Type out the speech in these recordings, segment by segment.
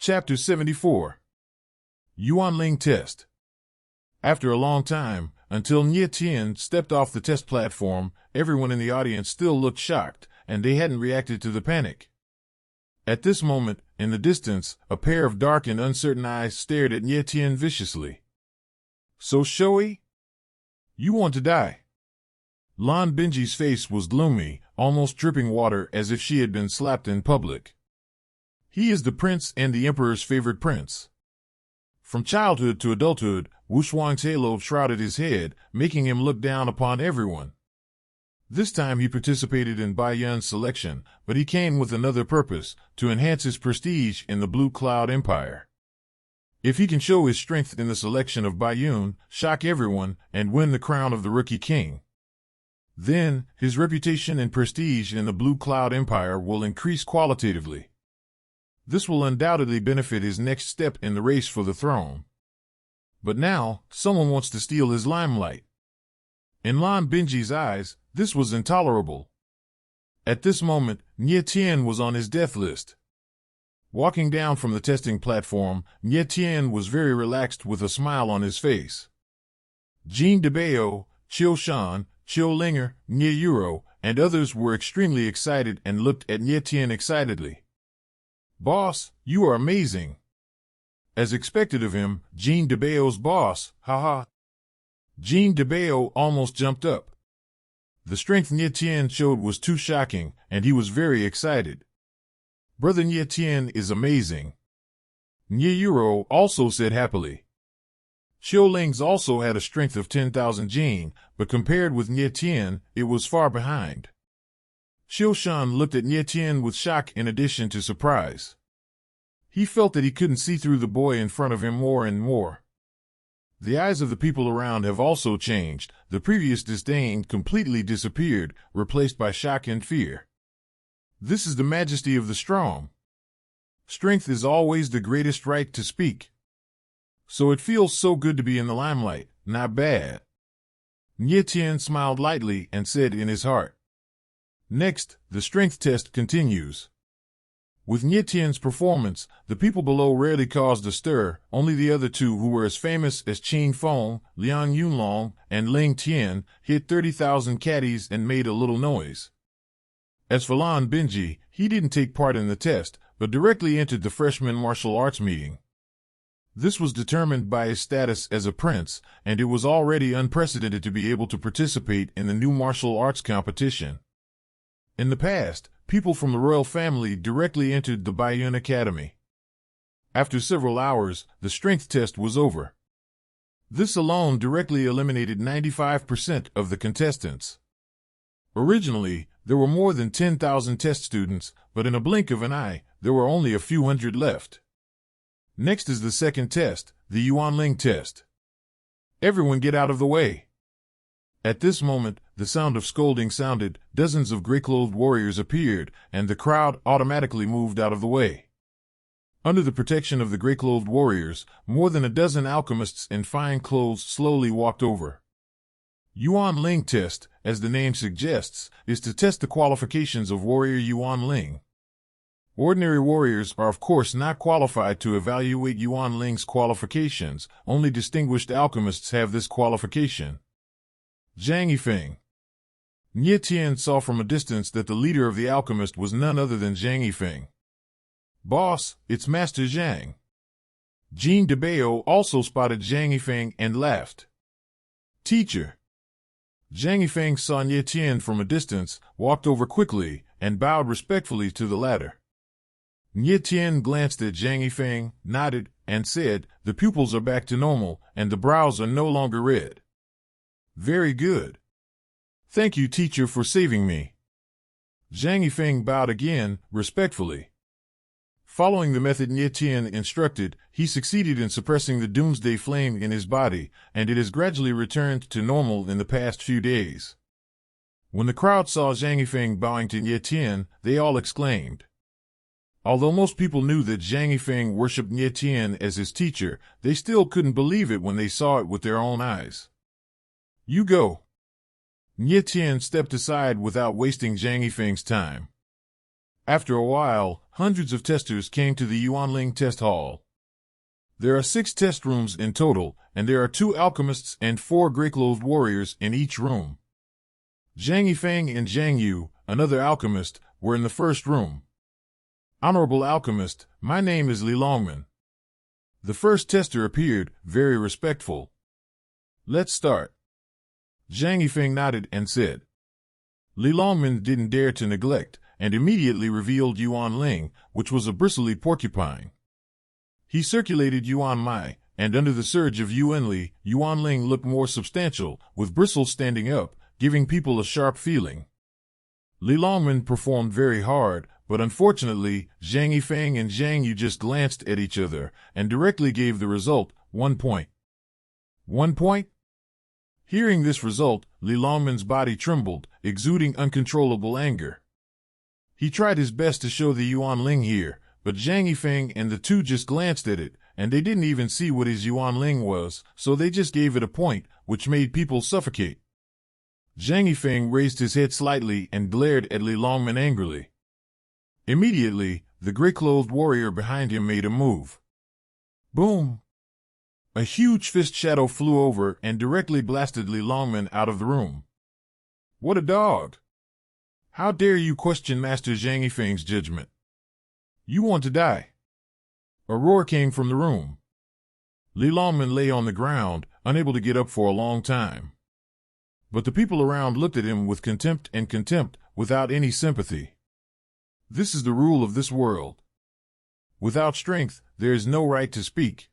Chapter 74. Yuan Ling Test. After a long time, until Nie Tian stepped off the test platform, everyone in the audience still looked shocked, and they hadn't reacted to the panic. At this moment, in the distance, a pair of dark and uncertain eyes stared at Nie Tian viciously. "So showy? You want to die?" Lan Binji's face was gloomy, almost dripping water as if she had been slapped in public. He is the prince and the emperor's favorite prince. From childhood to adulthood, Wushuang's halo shrouded his head, making him look down upon everyone. This time he participated in Bai Yun's selection, but he came with another purpose, to enhance his prestige in the Blue Cloud Empire. If he can show his strength in the selection of Bai Yun, shock everyone, and win the crown of the Rookie King, then his reputation and prestige in the Blue Cloud Empire will increase qualitatively. This will undoubtedly benefit his next step in the race for the throne. But now, someone wants to steal his limelight. In Lan Binji's eyes, this was intolerable. At this moment, Nie Tian was on his death list. Walking down from the testing platform, Nie Tian was very relaxed with a smile on his face. Jean DeBeo, Chiu Shan, Chiu Linger, Nie Euro, and others were extremely excited and looked at Nie Tian excitedly. "Boss, you are amazing." As expected of him, Jean DeBeo's boss, haha. Jean DeBeo almost jumped up. The strength Nie Tian showed was too shocking, and he was very excited. "Brother Nie Tian is amazing." Nie Euro also said happily. Xiu Ling's also had a strength of 10,000 Jin, but compared with Nie Tian, it was far behind. Xiu Shan looked at Nie Tian with shock in addition to surprise. He felt that he couldn't see through the boy in front of him more and more. The eyes of the people around have also changed. The previous disdain completely disappeared, replaced by shock and fear. This is the majesty of the strong. Strength is always the greatest right to speak. So it feels so good to be in the limelight, not bad. Nie Tian smiled lightly and said in his heart. Next, the strength test continues. With Nie Tian's performance, the people below rarely caused a stir. Only the other two, who were as famous as Qin Feng, Liang Yunlong, and Ling Tian, hit 30,000 caddies and made a little noise. As for Lan Binji, he didn't take part in the test, but directly entered the freshman martial arts meeting. This was determined by his status as a prince, and it was already unprecedented to be able to participate in the new martial arts competition. In the past, people from the royal family directly entered the Bai Yun Academy. After several hours, the strength test was over. This alone directly eliminated 95% of the contestants. Originally, there were more than 10,000 test students, but in a blink of an eye, there were only a few hundred left. Next is the second test, the Yuan Ling test. Everyone get out of the way. At this moment, the sound of scolding sounded, dozens of gray-clothed warriors appeared, and the crowd automatically moved out of the way. Under the protection of the gray-clothed warriors, more than a dozen alchemists in fine clothes slowly walked over. Yuan Ling test, as the name suggests, is to test the qualifications of warrior Yuan Ling. Ordinary warriors are of course not qualified to evaluate Yuan Ling's qualifications. Only distinguished alchemists have this qualification. Zhang Yifeng. Nie Tian saw from a distance that the leader of the alchemist was none other than Zhang Yifeng. "Boss, it's Master Zhang." Jean DeBeo also spotted Zhang Yifeng and laughed. "Teacher." Zhang Yifeng saw Nie Tian from a distance, walked over quickly, and bowed respectfully to the latter. Nie Tian glanced at Zhang Yifeng, nodded, and said, "The pupils are back to normal, and the brows are no longer red." "Very good. Thank you, teacher, for saving me." Zhang Yifeng bowed again, respectfully. Following the method Nie Tian instructed, he succeeded in suppressing the doomsday flame in his body, and it has gradually returned to normal in the past few days. When the crowd saw Zhang Yifeng bowing to Nie Tian, they all exclaimed. Although most people knew that Zhang Yifeng worshipped Nie Tian as his teacher, they still couldn't believe it when they saw it with their own eyes. "You go." Nie Tian stepped aside without wasting Zhang Yifeng's time. After a while, hundreds of testers came to the Yuanling test hall. There are 6 test rooms in total, and there are 2 alchemists and 4 gray-clothed warriors in each room. Zhang Yifeng and Zhang Yu, another alchemist, were in the first room. Honorable alchemist, my name is Li Longman. The first tester appeared, very respectful. Let's start. Zhang Yifeng nodded and said. Li Longman didn't dare to neglect, and immediately revealed Yuan Ling, which was a bristly porcupine. He circulated Yuan Mai, and under the surge of Yuan Li, Yuan Ling looked more substantial, with bristles standing up, giving people a sharp feeling. Li Longman performed very hard, but unfortunately, Zhang Yifeng and Zhang Yu just glanced at each other, and directly gave the result, 1 point. 1 point? Hearing this result, Li Longman's body trembled, exuding uncontrollable anger. He tried his best to show the Yuan Ling here, but Zhang Yifeng and the 2 just glanced at it, and they didn't even see what his Yuan Ling was, so they just gave it a point, which made people suffocate. Zhang Yifeng raised his head slightly and glared at Li Longman angrily. Immediately, the gray-clothed warrior behind him made a move. Boom! A huge fist shadow flew over and directly blasted Li Longman out of the room. What a dog! How dare you question Master Zhang Yifeng's judgment? You want to die. A roar came from the room. Li Longman lay on the ground, unable to get up for a long time. But the people around looked at him with contempt, without any sympathy. This is the rule of this world. Without strength, there is no right to speak.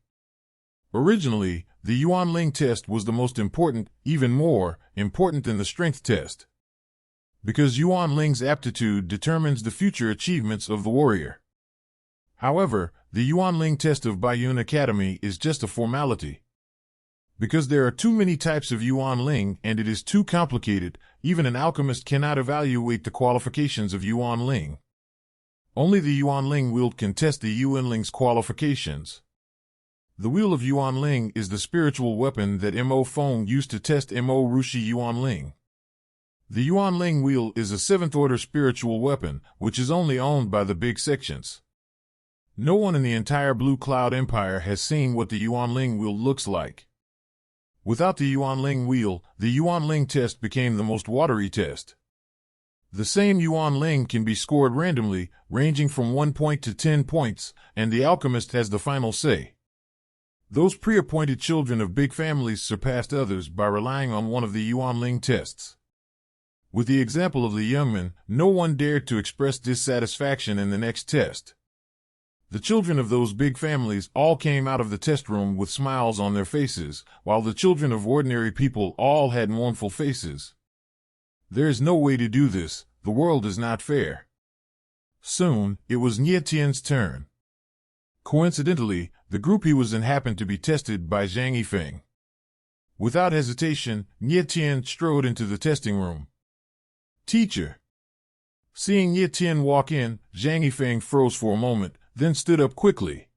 Originally, the Yuan Ling test was the most important, even more important than the strength test. Because Yuan Ling's aptitude determines the future achievements of the warrior. However, the Yuan Ling test of Baiyun Academy is just a formality. Because there are too many types of Yuan Ling and it is too complicated, even an alchemist cannot evaluate the qualifications of Yuan Ling. Only the Yuan Ling wheel can test the Yuan Ling's qualifications. The wheel of Yuan Ling is the spiritual weapon that Mo Feng used to test Mo Rushi Yuan Ling. The Yuan Ling wheel is a 7th-order spiritual weapon, which is only owned by the big sections. No one in the entire Blue Cloud Empire has seen what the Yuan Ling wheel looks like. Without the Yuan Ling wheel, the Yuan Ling test became the most watery test. The same Yuan Ling can be scored randomly, ranging from 1 point to 10 points, and the alchemist has the final say. Those pre-appointed children of big families surpassed others by relying on one of the Yuan Ling tests. With the example of the youngman, no one dared to express dissatisfaction in the next test. The children of those big families all came out of the test room with smiles on their faces, while the children of ordinary people all had mournful faces. There is no way to do this, the world is not fair. Soon, it was Nie Tian's turn. Coincidentally, the group he was in happened to be tested by Zhang Yifeng. Without hesitation, Nie Tian strode into the testing room. Teacher. Seeing Nie Tian walk in, Zhang Yifeng froze for a moment, then stood up quickly.